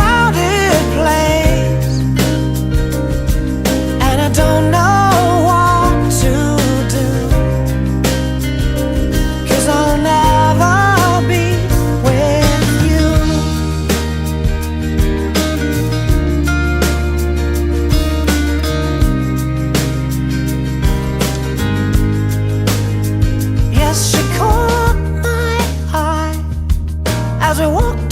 crowded place, and I don't know what to do, 'cause I'll never be with you. Yes, she caught my eye as we walked